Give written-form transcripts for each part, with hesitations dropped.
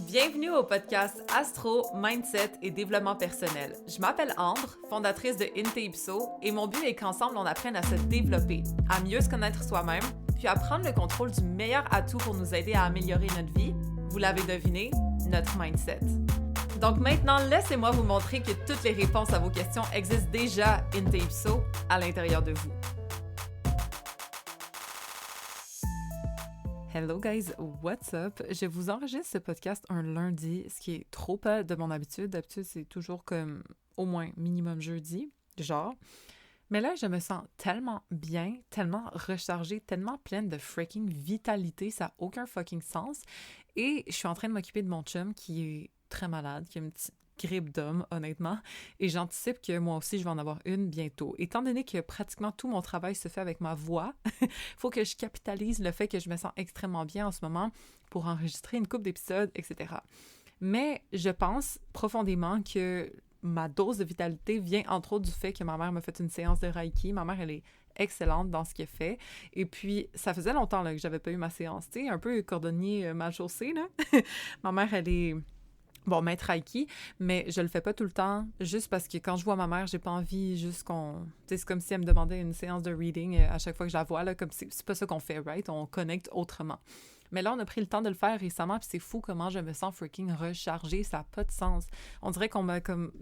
Bienvenue au podcast Astro, Mindset et Développement personnel. Je m'appelle Ambre, fondatrice de Inte-Ipso, et mon but est qu'ensemble on apprenne à se développer, à mieux se connaître soi-même, puis à prendre le contrôle du meilleur atout pour nous aider à améliorer notre vie. Vous l'avez deviné, notre mindset. Donc maintenant, laissez-moi vous montrer que toutes les réponses à vos questions existent déjà Inte-Ipso à l'intérieur de vous. Hello guys, what's up? Je vous enregistre ce podcast un lundi, ce qui est trop pas de mon habitude. D'habitude, c'est toujours comme au moins minimum jeudi, genre. Mais là, je me sens tellement bien, tellement rechargée, tellement pleine de freaking vitalité, ça n'a aucun fucking sens. Et je suis en train de m'occuper de mon chum qui est très malade, qui a une petite grippe d'homme, honnêtement, et j'anticipe que moi aussi, je vais en avoir une bientôt. Étant donné que pratiquement tout mon travail se fait avec ma voix, il faut que je capitalise le fait que je me sens extrêmement bien en ce moment pour enregistrer une couple d'épisodes, etc. Mais je pense profondément que ma dose de vitalité vient entre autres du fait que ma mère m'a fait une séance de Reiki. Ma mère, elle est excellente dans ce qu'elle fait. Et puis, ça faisait longtemps là, que j'avais pas eu ma séance. Tu sais, un peu cordonnier mal chaussé, là. Ma mère, elle est... Bon, maître Reiki, mais je le fais pas tout le temps, juste parce que quand je vois ma mère, j'ai pas envie juste qu'on... Tu sais, c'est comme si elle me demandait une séance de reading à chaque fois que je la vois, là, comme c'est pas ça qu'on fait, right? On connecte autrement. Mais là, on a pris le temps de le faire récemment, puis c'est fou comment je me sens freaking rechargée, ça n'a pas de sens. On dirait qu'on m'a comme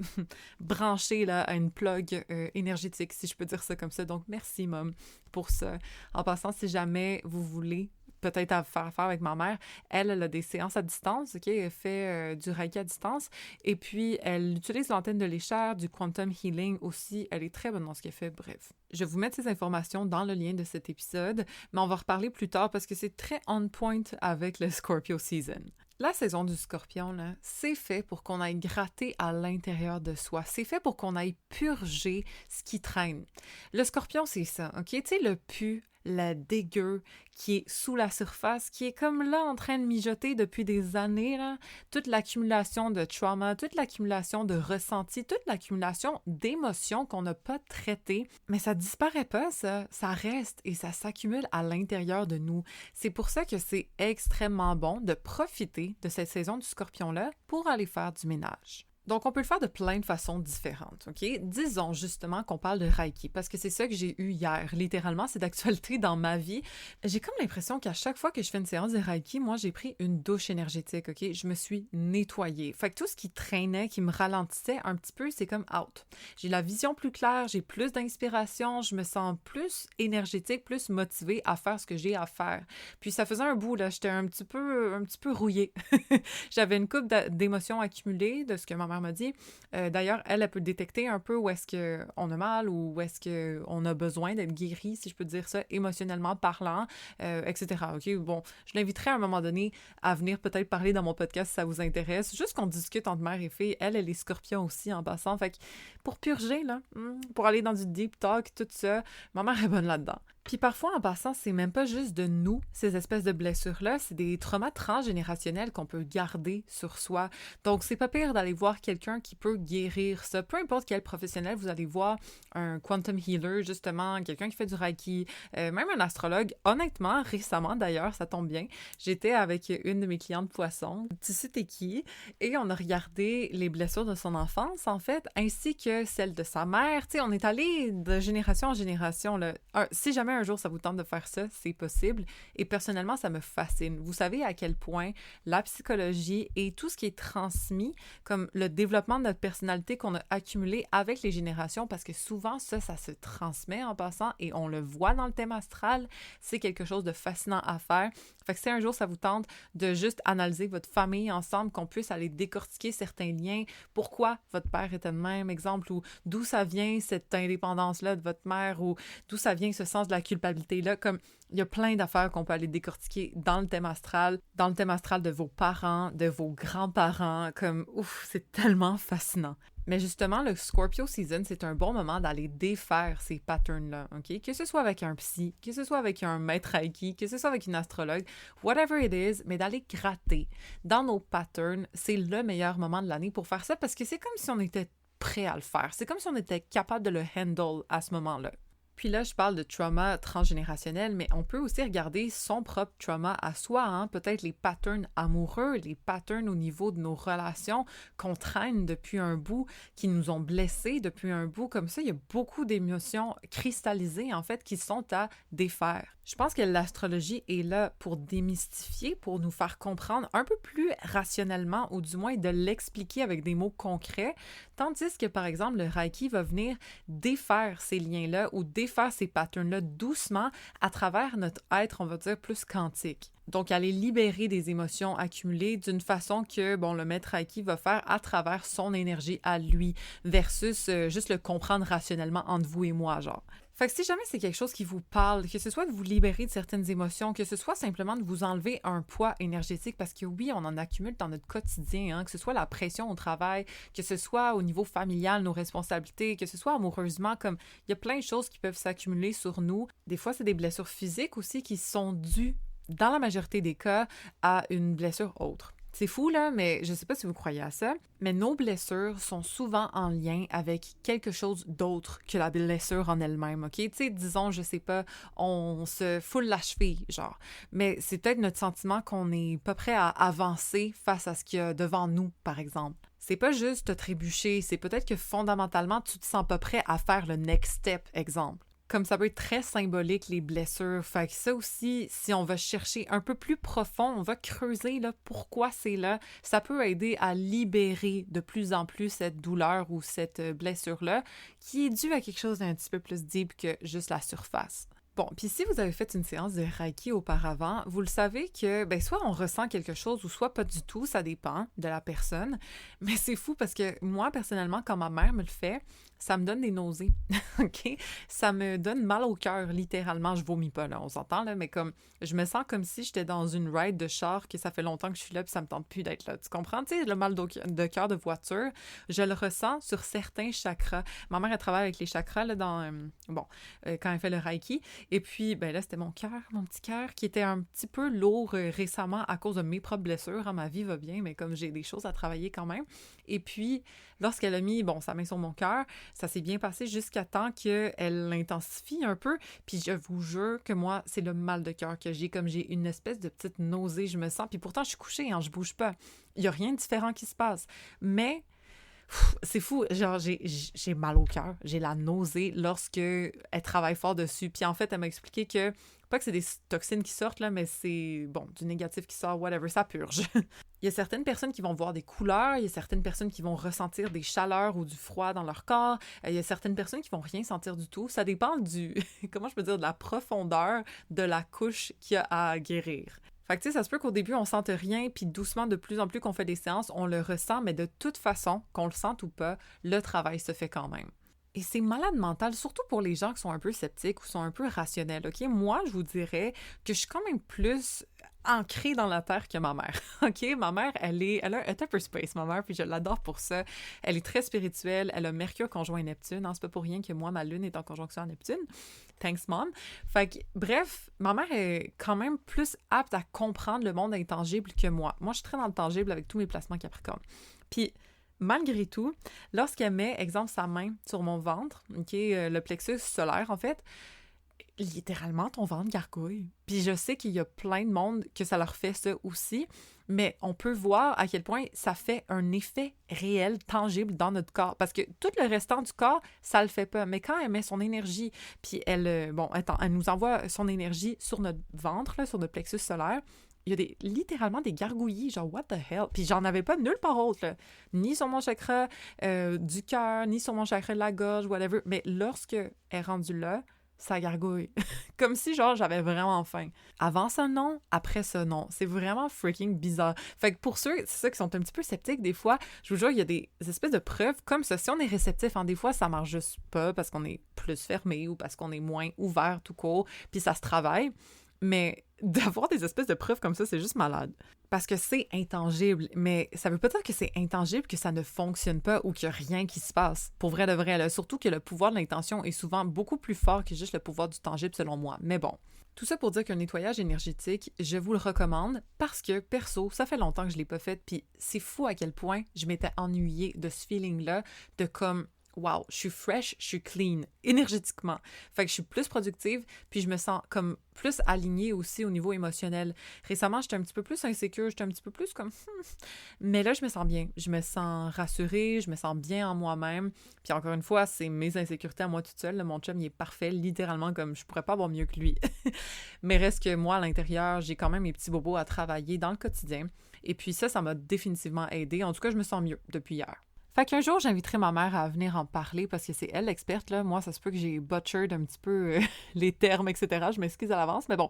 branché là, à une plug énergétique, si je peux dire ça comme ça. Donc, merci, Mom, pour ça. En passant, si jamais vous voulez peut-être à faire affaire avec ma mère, elle a des séances à distance, OK? Elle fait du Reiki à distance, et puis elle utilise l'antenne de l'échelle, du Quantum Healing aussi, elle est très bonne dans ce qu'elle fait, bref. Je vais vous mettre ces informations dans le lien de cet épisode, mais on va reparler plus tard parce que c'est très on point avec le Scorpio Season. La saison du Scorpion, là, c'est fait pour qu'on aille gratter à l'intérieur de soi. C'est fait pour qu'on aille purger ce qui traîne. Le Scorpion, c'est ça, OK? Tu sais, le pu, la dégueu qui est sous la surface, qui est comme là en train de mijoter depuis des années, là. Toute l'accumulation de trauma, toute l'accumulation de ressentis, toute l'accumulation d'émotions qu'on n'a pas traitées. Mais ça disparaît pas, ça. Ça reste et ça s'accumule à l'intérieur de nous. C'est pour ça que c'est extrêmement bon de profiter de cette saison du Scorpion-là pour aller faire du ménage. Donc, on peut le faire de plein de façons différentes, OK? Disons justement qu'on parle de Reiki, parce que c'est ça que j'ai eu hier. Littéralement, c'est d'actualité dans ma vie. J'ai comme l'impression qu'à chaque fois que je fais une séance de Reiki, moi, j'ai pris une douche énergétique, OK? Je me suis nettoyée. Fait que tout ce qui traînait, qui me ralentissait un petit peu, c'est comme out. J'ai la vision plus claire, j'ai plus d'inspiration, je me sens plus énergétique, plus motivée à faire ce que j'ai à faire. Puis ça faisait un bout, là, j'étais un petit peu rouillée. J'avais une couple d'émotions accumulées de ce que ma mère m'a dit. D'ailleurs, elle peut détecter un peu où est-ce qu'on a mal ou où est-ce qu'on a besoin d'être guéri, si je peux dire ça, émotionnellement parlant, etc. OK? Bon, je l'inviterai à un moment donné à venir peut-être parler dans mon podcast si ça vous intéresse. Juste qu'on discute entre mère et fille. Elle est scorpion aussi en passant. Fait que pour purger, là, pour aller dans du deep talk, tout ça, ma mère est bonne là-dedans. Puis parfois, en passant, c'est même pas juste de nous, ces espèces de blessures-là, c'est des traumas transgénérationnels qu'on peut garder sur soi. Donc, c'est pas pire d'aller voir quelqu'un qui peut guérir ça. Peu importe quel professionnel, vous allez voir un quantum healer, justement, quelqu'un qui fait du Reiki, même un astrologue. Honnêtement, récemment d'ailleurs, ça tombe bien, j'étais avec une de mes clientes poissons, tu sais t'es qui, et on a regardé les blessures de son enfance, en fait, ainsi que celles de sa mère. Tu sais, on est allé de génération en génération, là. Si jamais un jour ça vous tente de faire ça, c'est possible. Et personnellement, ça me fascine. Vous savez à quel point la psychologie et tout ce qui est transmis, comme le développement de notre personnalité qu'on a accumulé avec les générations, parce que souvent, ça se transmet en passant et on le voit dans le thème astral, c'est quelque chose de fascinant à faire. Fait que si un jour ça vous tente de juste analyser votre famille ensemble, qu'on puisse aller décortiquer certains liens, pourquoi votre père était de même, exemple, ou d'où ça vient cette indépendance-là de votre mère, ou d'où ça vient ce sens de la culpabilité-là, comme il y a plein d'affaires qu'on peut aller décortiquer dans le thème astral de vos parents, de vos grands-parents, comme, ouf, c'est tellement fascinant. Mais justement, le Scorpio Season, c'est un bon moment d'aller défaire ces patterns-là, OK? Que ce soit avec un psy, que ce soit avec un maître Reiki, que ce soit avec une astrologue, whatever it is, mais d'aller gratter dans nos patterns, c'est le meilleur moment de l'année pour faire ça parce que c'est comme si on était prêt à le faire. C'est comme si on était capable de le handle à ce moment-là. Puis là, je parle de trauma transgénérationnel, mais on peut aussi regarder son propre trauma à soi, hein? Peut-être les patterns amoureux, les patterns au niveau de nos relations qu'on traîne depuis un bout, qui nous ont blessés depuis un bout. Comme ça, il y a beaucoup d'émotions cristallisées, en fait, qui sont à défaire. Je pense que l'astrologie est là pour démystifier, pour nous faire comprendre un peu plus rationnellement, ou du moins de l'expliquer avec des mots concrets, tandis que, par exemple, le Reiki va venir défaire ces liens-là ou défaire ces patterns-là doucement à travers notre être, on va dire, plus quantique. Donc, aller libérer des émotions accumulées d'une façon que, bon, le maître Reiki va faire à travers son énergie à lui, versus juste le comprendre rationnellement entre vous et moi, genre. Fait que si jamais c'est quelque chose qui vous parle, que ce soit de vous libérer de certaines émotions, que ce soit simplement de vous enlever un poids énergétique, parce que oui, on en accumule dans notre quotidien, hein, que ce soit la pression au travail, que ce soit au niveau familial, nos responsabilités, que ce soit amoureusement, comme il y a plein de choses qui peuvent s'accumuler sur nous. Des fois, c'est des blessures physiques aussi qui sont dues, dans la majorité des cas, à une blessure autre. C'est fou, là, mais je sais pas si vous croyez à ça, mais nos blessures sont souvent en lien avec quelque chose d'autre que la blessure en elle-même, OK? Tu sais, disons, je sais pas, on se foule la cheville, genre. Mais c'est peut-être notre sentiment qu'on n'est pas prêt à avancer face à ce qu'il y a devant nous, par exemple. C'est pas juste te trébucher, c'est peut-être que fondamentalement, tu te sens pas prêt à faire le next step, exemple. Comme ça peut être très symbolique, les blessures. Fait que ça aussi, si on va chercher un peu plus profond, on va creuser là, pourquoi c'est là, ça peut aider à libérer de plus en plus cette douleur ou cette blessure-là qui est due à quelque chose d'un petit peu plus deep que juste la surface. Bon, puis si vous avez fait une séance de Reiki auparavant, vous le savez que, ben, soit on ressent quelque chose ou soit pas du tout, ça dépend de la personne. Mais c'est fou parce que moi, personnellement, quand ma mère me le fait, ça me donne des nausées, OK? Ça me donne mal au cœur, littéralement. Je vomis pas, là, on s'entend, là, mais comme, je me sens comme si j'étais dans une ride de char, que ça fait longtemps que je suis là, puis ça me tente plus d'être là. Tu comprends? Tu sais, le mal de cœur de voiture, je le ressens sur certains chakras. Ma mère, elle travaille avec les chakras, là, quand elle fait le Reiki. Et puis, ben là, c'était mon petit cœur, qui était un petit peu lourd récemment à cause de mes propres blessures. Hein, ma vie va bien, mais comme j'ai des choses à travailler quand même. Et puis, lorsqu'elle a mis, sa main sur mon cœur, ça s'est bien passé jusqu'à temps qu'elle l'intensifie un peu. Puis je vous jure que moi, c'est le mal de cœur que j'ai. Comme j'ai une espèce de petite nausée, je me sens. Puis pourtant, je suis couchée, hein, je bouge pas. Il y a rien de différent qui se passe. Mais c'est fou, genre j'ai mal au cœur, j'ai la nausée lorsque elle travaille fort dessus. Puis en fait, elle m'a expliqué que, pas que c'est des toxines qui sortent, là, mais c'est, du négatif qui sort, whatever, ça purge. Il y a certaines personnes qui vont voir des couleurs, il y a certaines personnes qui vont ressentir des chaleurs ou du froid dans leur corps, il y a certaines personnes qui vont rien sentir du tout. Ça dépend comment je peux dire, de la profondeur de la couche qu'il y a à guérir. Fait que tu sais, ça se peut qu'au début, on sente rien, puis doucement, de plus en plus qu'on fait des séances, on le ressent, mais de toute façon, qu'on le sente ou pas, le travail se fait quand même. Et c'est malade mental, surtout pour les gens qui sont un peu sceptiques ou sont un peu rationnels, OK? Moi, je vous dirais que je suis quand même plus ancrée dans la terre que ma mère, OK? Ma mère, elle a un upper space, ma mère, puis je l'adore pour ça. Elle est très spirituelle, elle a Mercure conjoint Neptune, hein, c'est pas pour rien que moi, ma lune est en conjonction à Neptune. Thanks, mom. Fait que, bref, ma mère est quand même plus apte à comprendre le monde intangible que moi. Moi, je suis très dans le tangible avec tous mes placements Capricorne. Puis, malgré tout, lorsqu'elle met, exemple, sa main sur mon ventre, OK, le plexus solaire, en fait, littéralement, ton ventre gargouille. Puis je sais qu'il y a plein de monde que ça leur fait ça aussi, mais on peut voir à quel point ça fait un effet réel, tangible dans notre corps. Parce que tout le restant du corps, ça le fait pas. Mais quand elle met son énergie, puis elle nous envoie son énergie sur notre ventre, là, sur notre plexus solaire, il y a littéralement des gargouillis, genre what the hell? Puis j'en avais pas nulle part autre, là. Ni sur mon chakra du cœur, ni sur mon chakra de la gorge, whatever. Mais lorsque elle est rendue là, ça gargouille. Comme si, genre, j'avais vraiment faim. Avant ça, non. Après ça, non. C'est vraiment freaking bizarre. Fait que pour ceux, c'est ça, qui sont un petit peu sceptiques, des fois, je vous jure, il y a des espèces de preuves comme ça. Si on est réceptif, hein, des fois, ça marche juste pas parce qu'on est plus fermé ou parce qu'on est moins ouvert tout court, puis ça se travaille. Mais d'avoir des espèces de preuves comme ça, c'est juste malade. Parce que c'est intangible, mais ça veut pas dire que c'est intangible, que ça ne fonctionne pas ou qu'il n'y a rien qui se passe. Pour vrai de vrai, là. Surtout que le pouvoir de l'intention est souvent beaucoup plus fort que juste le pouvoir du tangible, selon moi. Mais bon, tout ça pour dire qu'un nettoyage énergétique, je vous le recommande parce que, perso, ça fait longtemps que je l'ai pas fait, puis c'est fou à quel point je m'étais ennuyée de ce feeling-là, de comme... wow, je suis fresh, je suis clean, énergétiquement. Fait que je suis plus productive, puis je me sens comme plus alignée aussi au niveau émotionnel. Récemment, j'étais un petit peu plus insécure, j'étais un petit peu plus comme... Mais là, je me sens bien, je me sens rassurée, je me sens bien en moi-même. Puis encore une fois, c'est mes insécurités à moi toute seule. Là, mon chum, il est parfait, littéralement, comme je pourrais pas avoir mieux que lui. Mais reste que moi, à l'intérieur, j'ai quand même mes petits bobos à travailler dans le quotidien. Et puis ça m'a définitivement aidée. En tout cas, je me sens mieux depuis hier. Fait qu'un jour, j'inviterai ma mère à venir en parler parce que c'est elle l'experte, là. Moi, ça se peut que j'ai butchered un petit peu les termes, etc. Je m'excuse à l'avance, mais bon.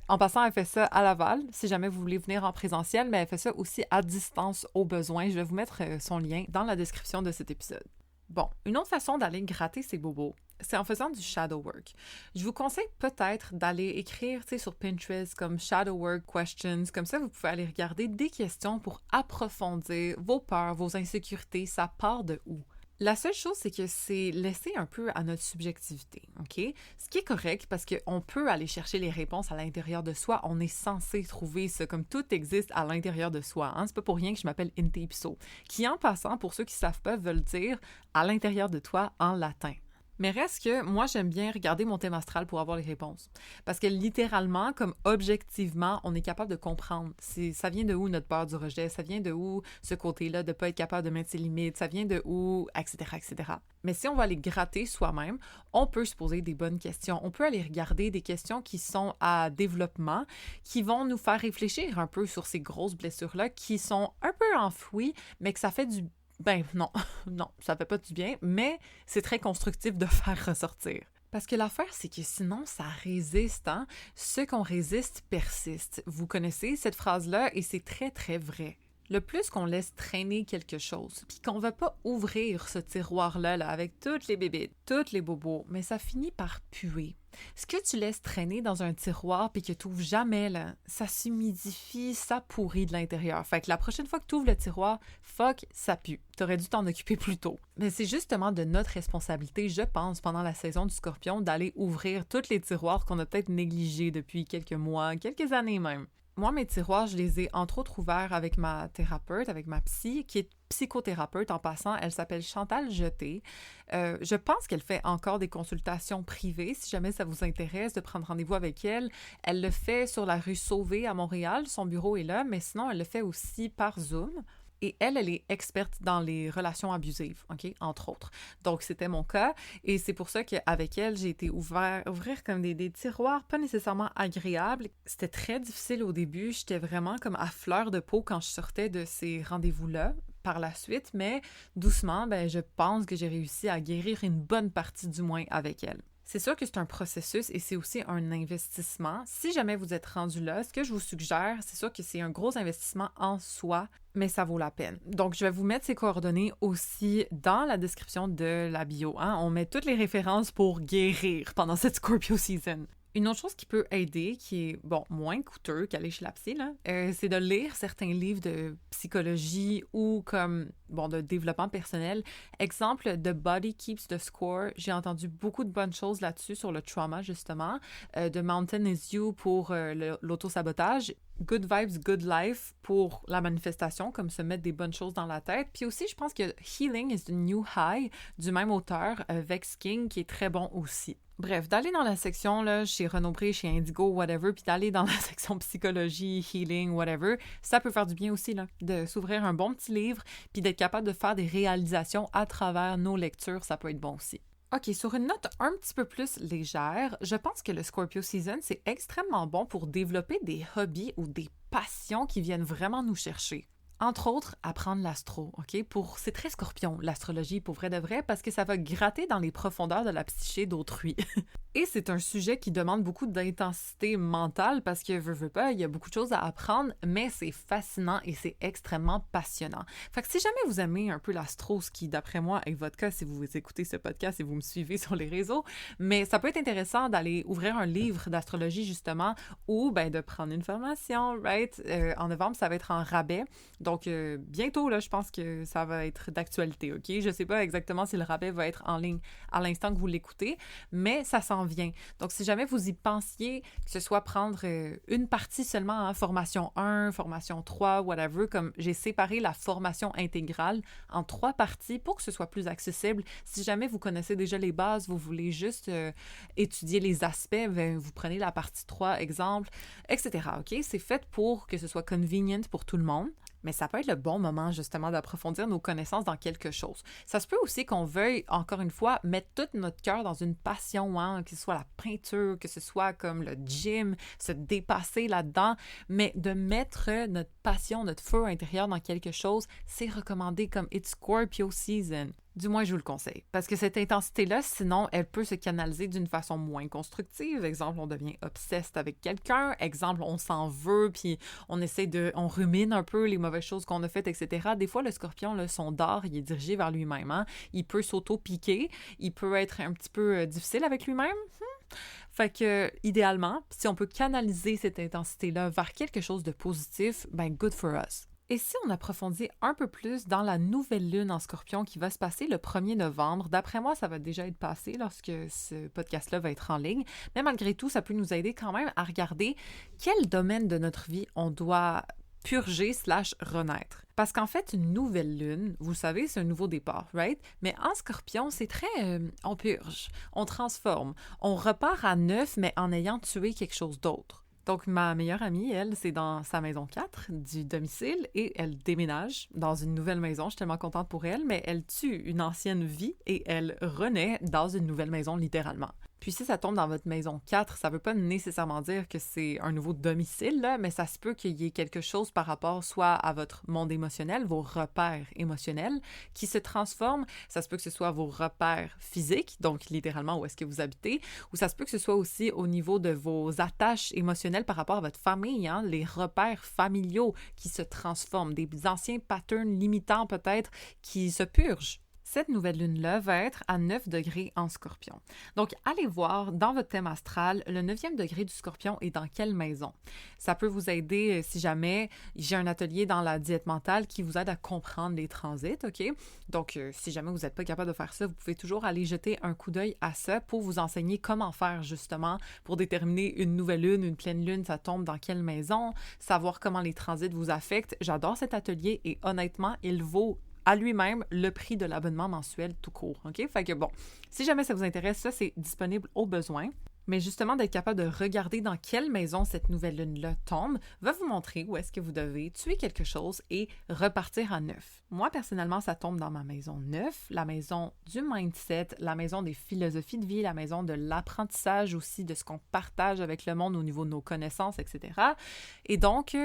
En passant, elle fait ça à Laval, si jamais vous voulez venir en présentiel, mais elle fait ça aussi à distance au besoin. Je vais vous mettre son lien dans la description de cet épisode. Bon, une autre façon d'aller gratter ses bobos, c'est en faisant du shadow work. Je vous conseille peut-être d'aller écrire sur Pinterest comme shadow work questions. Comme ça, vous pouvez aller regarder des questions pour approfondir vos peurs, vos insécurités. Ça part de où? La seule chose, c'est que c'est laissé un peu à notre subjectivité, OK? Ce qui est correct parce qu'on peut aller chercher les réponses à l'intérieur de soi. On est censé trouver ça, comme tout existe à l'intérieur de soi. Hein? C'est pas pour rien que je m'appelle Intipso, qui en passant, pour ceux qui savent pas, veulent dire à l'intérieur de toi en latin. Mais reste que moi, j'aime bien regarder mon thème astral pour avoir les réponses. Parce que littéralement, comme objectivement, on est capable de comprendre. Ça vient de où notre peur du rejet? Ça vient de où ce côté-là de ne pas être capable de mettre ses limites? Ça vient de où? Etc., etc. Mais si on va aller gratter soi-même, on peut se poser des bonnes questions. On peut aller regarder des questions qui sont à développement, qui vont nous faire réfléchir un peu sur ces grosses blessures-là, qui sont un peu enfouies, mais que ça fait du... Ben non, non, ça fait pas du bien, mais c'est très constructif de faire ressortir. Parce que l'affaire, c'est que sinon, ça résiste, hein? Ce qu'on résiste persiste. Vous connaissez cette phrase-là et c'est très, très vrai. Le plus qu'on laisse traîner quelque chose, puis qu'on va pas ouvrir ce tiroir-là là, avec toutes les bébés, toutes les bobos, mais ça finit par puer. Ce que tu laisses traîner dans un tiroir puis que tu n'ouvres jamais, là, ça s'humidifie, ça pourrit de l'intérieur. Fait que la prochaine fois que tu ouvres le tiroir, fuck, ça pue. T'aurais dû t'en occuper plus tôt. Mais c'est justement de notre responsabilité, je pense, pendant la saison du Scorpion, d'aller ouvrir tous les tiroirs qu'on a peut-être négligés depuis quelques mois, quelques années même. Moi, mes tiroirs, je les ai entre autres ouverts avec ma thérapeute, avec ma psy, qui est psychothérapeute en passant. Elle s'appelle Chantal Jeté. Je pense qu'elle fait encore des consultations privées. Si jamais ça vous intéresse de prendre rendez-vous avec elle, elle le fait sur la rue Sauvé à Montréal. Son bureau est là, mais sinon, elle le fait aussi par Zoom. Et elle est experte dans les relations abusives, OK, entre autres. Donc, c'était mon cas. Et c'est pour ça qu'avec elle, j'ai été ouvrir comme des tiroirs pas nécessairement agréables. C'était très difficile au début. J'étais vraiment comme à fleur de peau quand je sortais de ces rendez-vous-là par la suite. Mais doucement, je pense que j'ai réussi à guérir une bonne partie du moins avec elle. C'est sûr que c'est un processus et c'est aussi un investissement. Si jamais vous êtes rendu là, ce que je vous suggère, c'est sûr que c'est un gros investissement en soi, mais ça vaut la peine. Donc, je vais vous mettre ces coordonnées aussi dans la description de la bio. Hein? On met toutes les références pour guérir pendant cette Scorpio season. Une autre chose qui peut aider, qui est, moins coûteux qu'aller chez la psy, là, c'est de lire certains livres de psychologie ou de développement personnel. Exemple, The Body Keeps the Score. J'ai entendu beaucoup de bonnes choses là-dessus sur le trauma, justement. The Mountain is You pour l'autosabotage. Good Vibes, Good Life pour la manifestation, comme se mettre des bonnes choses dans la tête. Puis aussi, je pense que Healing is the New High du même auteur, Vex King, qui est très bon aussi. Bref, d'aller dans la section là, chez Renaud-Bré, chez Indigo, whatever, puis d'aller dans la section psychologie, healing, whatever, ça peut faire du bien aussi, là, de s'ouvrir un bon petit livre, puis d'être capable de faire des réalisations à travers nos lectures, ça peut être bon aussi. OK, sur une note un petit peu plus légère, je pense que le Scorpio Season, c'est extrêmement bon pour développer des hobbies ou des passions qui viennent vraiment nous chercher. Entre autres, apprendre l'astro, OK? C'est très Scorpion, l'astrologie, pour vrai de vrai, parce que ça va gratter dans les profondeurs de la psyché d'autrui. Et c'est un sujet qui demande beaucoup d'intensité mentale parce que, veux pas, il y a beaucoup de choses à apprendre, mais c'est fascinant et c'est extrêmement passionnant. Fait que si jamais vous aimez un peu l'astro, ce qui, d'après moi, est votre cas si vous écoutez ce podcast et vous me suivez sur les réseaux, mais ça peut être intéressant d'aller ouvrir un livre d'astrologie, justement, ou de prendre une formation, right? En novembre, ça va être en rabais. Donc, Donc, bientôt, là, je pense que ça va être d'actualité, OK? Je sais pas exactement si le rabais va être en ligne à l'instant que vous l'écoutez, mais ça s'en vient. Donc, si jamais vous y pensiez, que ce soit prendre une partie seulement, formation 1, formation 3, whatever, comme j'ai séparé la formation intégrale en 3 parties pour que ce soit plus accessible. Si jamais vous connaissez déjà les bases, vous voulez juste étudier les aspects, vous prenez la partie 3, exemple, etc. OK? C'est fait pour que ce soit convenient pour tout le monde. Mais ça peut être le bon moment, justement, d'approfondir nos connaissances dans quelque chose. Ça se peut aussi qu'on veuille, encore une fois, mettre tout notre cœur dans une passion, hein, que ce soit la peinture, que ce soit comme le gym, se dépasser là-dedans, mais de mettre notre passion, notre feu intérieur dans quelque chose, c'est recommandé comme It's Scorpio Season. Du moins, je vous le conseille. Parce que cette intensité-là, sinon, elle peut se canaliser d'une façon moins constructive. Exemple, on devient obsessed avec quelqu'un. Exemple, on s'en veut, puis on on rumine un peu les mauvaises choses qu'on a faites, etc. Des fois, le scorpion, là, son dard, il est dirigé vers lui-même. Hein? Il peut s'auto-piquer. Il peut être un petit peu difficile avec lui-même. Fait que, idéalement, si on peut canaliser cette intensité-là vers quelque chose de positif, ben good for us. Et si on approfondit un peu plus dans la nouvelle lune en Scorpion qui va se passer le 1er novembre, d'après moi, ça va déjà être passé lorsque ce podcast-là va être en ligne, mais malgré tout, ça peut nous aider quand même à regarder quel domaine de notre vie on doit purger/renaître. Parce qu'en fait, une nouvelle lune, vous savez, c'est un nouveau départ, right? Mais en Scorpion, c'est très... on purge, on transforme, on repart à neuf, mais en ayant tué quelque chose d'autre. Donc, ma meilleure amie, elle, c'est dans sa maison 4 du domicile et elle déménage dans une nouvelle maison. Je suis tellement contente pour elle, mais elle tue une ancienne vie et elle renaît dans une nouvelle maison, littéralement. Puis si ça tombe dans votre maison 4, ça veut pas nécessairement dire que c'est un nouveau domicile, là, mais ça se peut qu'il y ait quelque chose par rapport soit à votre monde émotionnel, vos repères émotionnels, qui se transforment. Ça se peut que ce soit vos repères physiques, donc littéralement où est-ce que vous habitez, ou ça se peut que ce soit aussi au niveau de vos attaches émotionnelles par rapport à votre famille, hein, les repères familiaux qui se transforment, des anciens patterns limitants peut-être qui se purgent. Cette nouvelle lune-là va être à 9 degrés en Scorpion. Donc, allez voir dans votre thème astral, le 9e degré du Scorpion est dans quelle maison. Ça peut vous aider si jamais j'ai un atelier dans la diète mentale qui vous aide à comprendre les transits, OK? Donc, si jamais vous n'êtes pas capable de faire ça, vous pouvez toujours aller jeter un coup d'œil à ça pour vous enseigner comment faire justement pour déterminer une nouvelle lune, une pleine lune, ça tombe dans quelle maison, savoir comment les transits vous affectent. J'adore cet atelier et honnêtement, il vaut à lui-même le prix de l'abonnement mensuel tout court, OK? Fait que bon, si jamais ça vous intéresse, ça, c'est disponible au besoin. Mais justement, d'être capable de regarder dans quelle maison cette nouvelle lune-là tombe va vous montrer où est-ce que vous devez tuer quelque chose et repartir à neuf. Moi, personnellement, ça tombe dans ma maison 9, la maison du mindset, la maison des philosophies de vie, la maison de l'apprentissage aussi, de ce qu'on partage avec le monde au niveau de nos connaissances, etc. Et donc,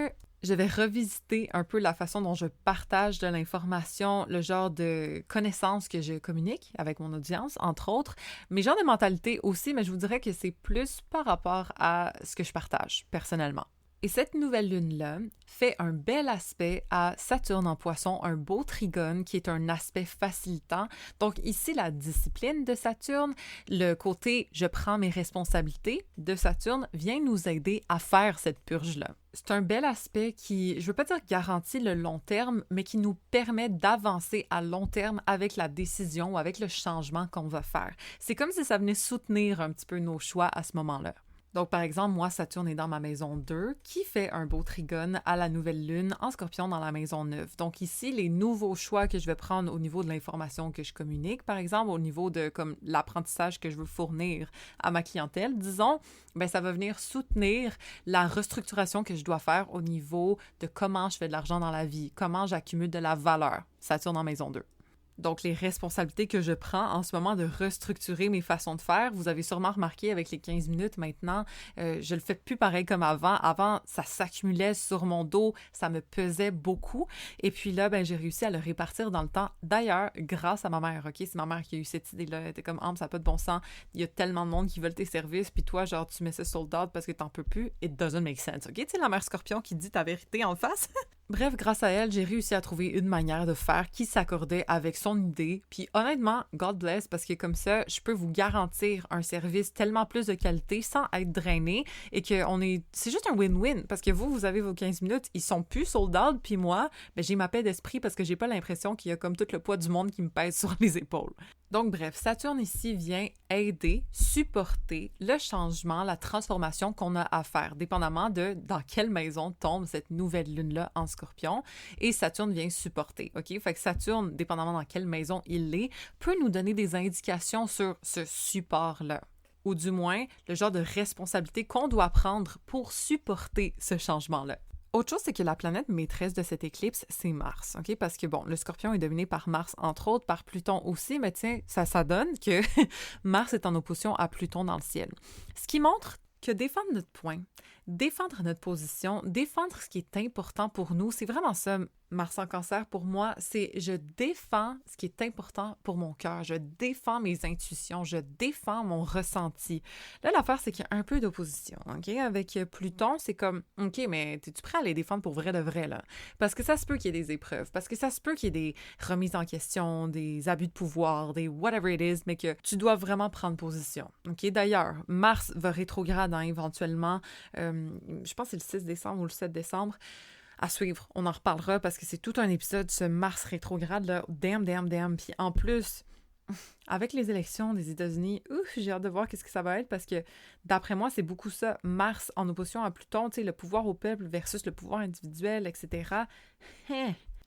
je vais revisiter un peu la façon dont je partage de l'information, le genre de connaissances que je communique avec mon audience, entre autres, mes genres de mentalité aussi, mais je vous dirais que c'est plus par rapport à ce que je partage personnellement. Et cette nouvelle lune-là fait un bel aspect à Saturne en Poisson, un beau trigone qui est un aspect facilitant. Donc ici, la discipline de Saturne, le côté « je prends mes responsabilités » de Saturne vient nous aider à faire cette purge-là. C'est un bel aspect qui, je veux pas dire garantit le long terme, mais qui nous permet d'avancer à long terme avec la décision ou avec le changement qu'on va faire. C'est comme si ça venait soutenir un petit peu nos choix à ce moment-là. Donc, par exemple, moi, Saturne est dans ma maison 2, qui fait un beau trigone à la nouvelle lune en Scorpion dans la maison 9. Donc ici, les nouveaux choix que je vais prendre au niveau de l'information que je communique, par exemple, au niveau de comme l'apprentissage que je veux fournir à ma clientèle, disons, ben ça va venir soutenir la restructuration que je dois faire au niveau de comment je fais de l'argent dans la vie, comment j'accumule de la valeur. Saturne en maison 2. Donc, les responsabilités que je prends en ce moment de restructurer mes façons de faire, vous avez sûrement remarqué avec les 15 minutes maintenant, je le fais plus pareil comme avant. Avant, ça s'accumulait sur mon dos, ça me pesait beaucoup. Et puis là, ben j'ai réussi à le répartir dans le temps. D'ailleurs, grâce à ma mère, OK? C'est ma mère qui a eu cette idée-là. Elle était comme, ça n'a pas de bon sens. Il y a tellement de monde qui veulent tes services, puis toi, genre, tu mets ça sold out parce que t'en peux plus. It doesn't make sense, OK? Tu sais, la mère Scorpion qui dit ta vérité en face. Bref, grâce à elle, j'ai réussi à trouver une manière de faire qui s'accordait avec son idée. Puis honnêtement, God bless, parce que comme ça, je peux vous garantir un service tellement plus de qualité sans être drainé et que c'est juste un win-win. Parce que vous avez vos 15 minutes, ils sont plus sold out, puis moi, ben, j'ai ma paix d'esprit parce que j'ai pas l'impression qu'il y a comme tout le poids du monde qui me pèse sur les épaules. Donc bref, Saturne ici vient aider, supporter le changement, la transformation qu'on a à faire, dépendamment de dans quelle maison tombe cette nouvelle lune-là en Scorpion. Et Saturne vient supporter, OK? Fait que Saturne, dépendamment dans quelle maison il est, peut nous donner des indications sur ce support-là. Ou du moins, le genre de responsabilité qu'on doit prendre pour supporter ce changement-là. Autre chose, c'est que la planète maîtresse de cette éclipse, c'est Mars, OK? Parce que, bon, le Scorpion est dominé par Mars, entre autres, par Pluton aussi, mais tiens, ça donne que Mars est en opposition à Pluton dans le ciel. Ce qui montre que défendre notre point, défendre notre position, défendre ce qui est important pour nous, c'est vraiment ça, Mars en Cancer, pour moi, c'est je défends ce qui est important pour mon cœur, je défends mes intuitions, je défends mon ressenti. Là, l'affaire, c'est qu'il y a un peu d'opposition, OK? Avec Pluton, c'est comme, OK, mais es-tu prêt à les défendre pour vrai de vrai, là? Parce que ça se peut qu'il y ait des épreuves, parce que ça se peut qu'il y ait des remises en question, des abus de pouvoir, des whatever it is, mais que tu dois vraiment prendre position, OK? D'ailleurs, Mars va rétrograde éventuellement, je pense que c'est le 6 décembre ou le 7 décembre, à suivre. On en reparlera parce que c'est tout un épisode, ce Mars rétrograde, là. Damn. Puis en plus, avec les élections des États-Unis, j'ai hâte de voir qu'est-ce que ça va être parce que, d'après moi, c'est beaucoup ça. Mars en opposition à Pluton, tu sais, le pouvoir au peuple versus le pouvoir individuel, etc.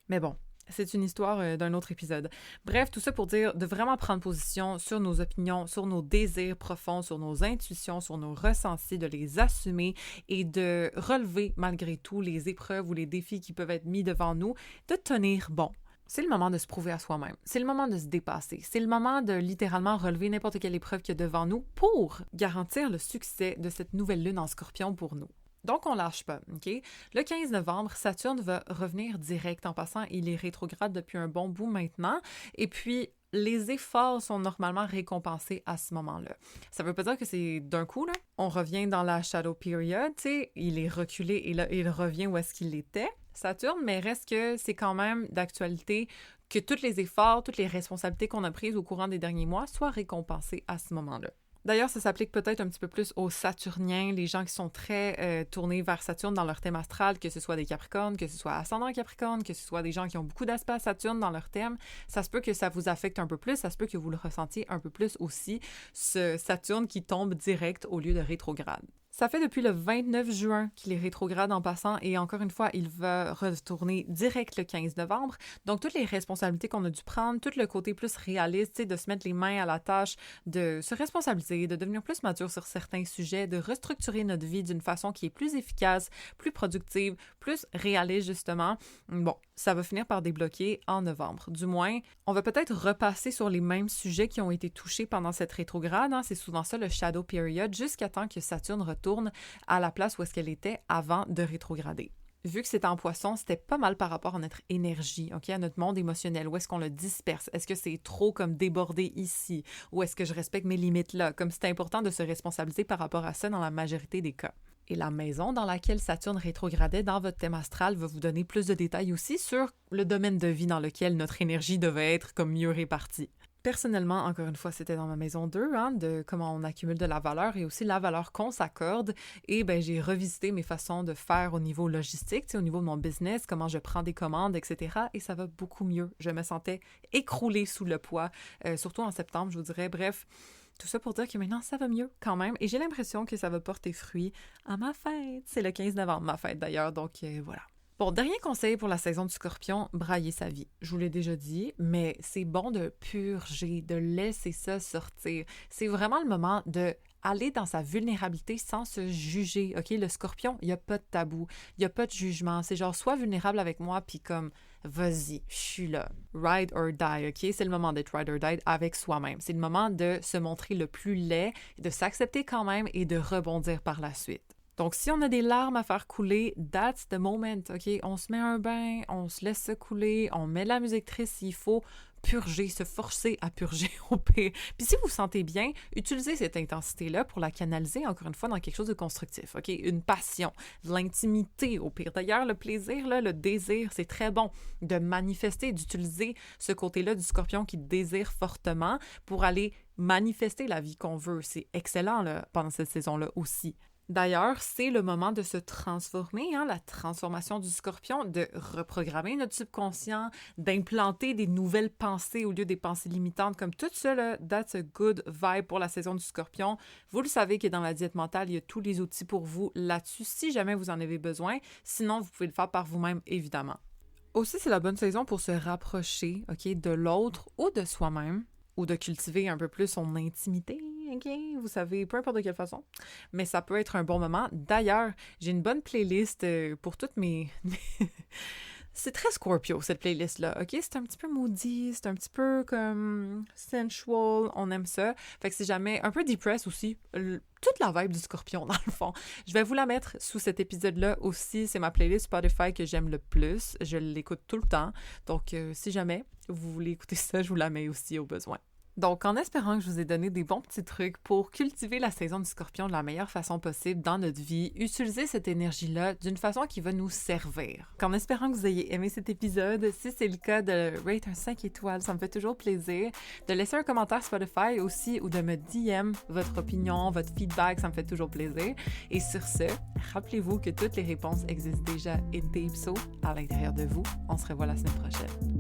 Mais bon, c'est une histoire d'un autre épisode. Bref, tout ça pour dire de vraiment prendre position sur nos opinions, sur nos désirs profonds, sur nos intuitions, sur nos ressentis, de les assumer et de relever malgré tout les épreuves ou les défis qui peuvent être mis devant nous, de tenir bon. C'est le moment de se prouver à soi-même. C'est le moment de se dépasser. C'est le moment de littéralement relever n'importe quelle épreuve qu'il y a devant nous pour garantir le succès de cette nouvelle lune en Scorpion pour nous. Donc, on lâche pas, OK? Le 15 novembre, Saturne va revenir direct. En passant, il est rétrograde depuis un bon bout maintenant. Et puis, les efforts sont normalement récompensés à ce moment-là. Ça veut pas dire que c'est d'un coup, là. On revient dans la shadow period, tu sais. Il est reculé et là, il revient où est-ce qu'il était, Saturne, mais reste que c'est quand même d'actualité que tous les efforts, toutes les responsabilités qu'on a prises au courant des derniers mois soient récompensées à ce moment-là. D'ailleurs, ça s'applique peut-être un petit peu plus aux Saturniens, les gens qui sont très tournés vers Saturne dans leur thème astral, que ce soit des Capricornes, que ce soit ascendant Capricorne, que ce soit des gens qui ont beaucoup d'aspects à Saturne dans leur thème. Ça se peut que ça vous affecte un peu plus, ça se peut que vous le ressentiez un peu plus aussi, ce Saturne qui tombe direct au lieu de rétrograde. Ça fait depuis le 29 juin qu'il est rétrograde en passant et encore une fois, il va retourner direct le 15 novembre. Donc, toutes les responsabilités qu'on a dû prendre, tout le côté plus réaliste, de se mettre les mains à la tâche, de se responsabiliser, de devenir plus mature sur certains sujets, de restructurer notre vie d'une façon qui est plus efficace, plus productive, plus réaliste justement. Bon, ça va finir par débloquer en novembre. Du moins, on va peut-être repasser sur les mêmes sujets qui ont été touchés pendant cette rétrograde. C'est souvent ça le shadow period, jusqu'à temps que Saturne retourne à la place où est-ce qu'elle était avant de rétrograder. Vu que c'était en Poisson, c'était pas mal par rapport à notre énergie, OK, à notre monde émotionnel. Où est-ce qu'on le disperse? Est-ce que c'est trop comme débordé ici? Ou est-ce que je respecte mes limites là? Comme c'est important de se responsabiliser par rapport à ça dans la majorité des cas. Et la maison dans laquelle Saturne rétrogradait dans votre thème astral va vous donner plus de détails aussi sur le domaine de vie dans lequel notre énergie devait être comme mieux répartie. Personnellement, encore une fois, c'était dans ma maison 2, de comment on accumule de la valeur et aussi la valeur qu'on s'accorde. Et j'ai revisité mes façons de faire au niveau logistique, au niveau de mon business, comment je prends des commandes, etc. Et ça va beaucoup mieux. Je me sentais écroulée sous le poids, surtout en septembre, je vous dirais. Bref, tout ça pour dire que maintenant, ça va mieux quand même. Et j'ai l'impression que ça va porter fruit à ma fête. C'est le 15 novembre, ma fête d'ailleurs, donc voilà. Bon, dernier conseil pour la saison du Scorpion, brailler sa vie. Je vous l'ai déjà dit, mais c'est bon de purger, de laisser ça sortir. C'est vraiment le moment de aller dans sa vulnérabilité sans se juger. OK, le Scorpion, il n'y a pas de tabou, il n'y a pas de jugement. C'est genre, sois vulnérable avec moi, puis comme, vas-y, je suis là. Ride or die, OK? C'est le moment d'être ride or die avec soi-même. C'est le moment de se montrer le plus laid, de s'accepter quand même et de rebondir par la suite. Donc, si on a des larmes à faire couler, that's the moment, OK? On se met un bain, on se laisse se couler, on met de la musique triste s'il faut, purger, se forcer à purger au pire. Puis si vous vous sentez bien, utilisez cette intensité-là pour la canaliser, encore une fois, dans quelque chose de constructif, OK? Une passion, de l'intimité au pire. D'ailleurs, le plaisir, là, le désir, c'est très bon de manifester, d'utiliser ce côté-là du scorpion qui désire fortement pour aller manifester la vie qu'on veut. C'est excellent là, pendant cette saison-là aussi. D'ailleurs, c'est le moment de se transformer, hein, la transformation du scorpion, de reprogrammer notre subconscient, d'implanter des nouvelles pensées au lieu des pensées limitantes, comme tout ça, là, that's a good vibe pour la saison du scorpion. Vous le savez que dans la diète mentale, il y a tous les outils pour vous là-dessus, si jamais vous en avez besoin. Sinon, vous pouvez le faire par vous-même, évidemment. Aussi, c'est la bonne saison pour se rapprocher, OK, de l'autre ou de soi-même, ou de cultiver un peu plus son intimité, OK? Vous savez, peu importe de quelle façon. Mais ça peut être un bon moment. D'ailleurs, j'ai une bonne playlist pour toutes mes... C'est très Scorpio, cette playlist-là, OK? C'est un petit peu moody, c'est un petit peu comme sensual, on aime ça. Fait que si jamais... Un peu depressed aussi, toute la vibe du Scorpion, dans le fond. Je vais vous la mettre sous cet épisode-là aussi. C'est ma playlist Spotify que j'aime le plus. Je l'écoute tout le temps. Donc, si jamais vous voulez écouter ça, je vous la mets aussi au besoin. Donc, en espérant que je vous ai donné des bons petits trucs pour cultiver la saison du Scorpion de la meilleure façon possible dans notre vie, utiliser cette énergie-là d'une façon qui va nous servir. En espérant que vous ayez aimé cet épisode, si c'est le cas, de rate un 5 étoiles, ça me fait toujours plaisir. De laisser un commentaire Spotify aussi ou de me DM votre opinion, votre feedback, ça me fait toujours plaisir. Et sur ce, rappelez-vous que toutes les réponses existent déjà in deep, so à l'intérieur de vous. On se revoit la semaine prochaine.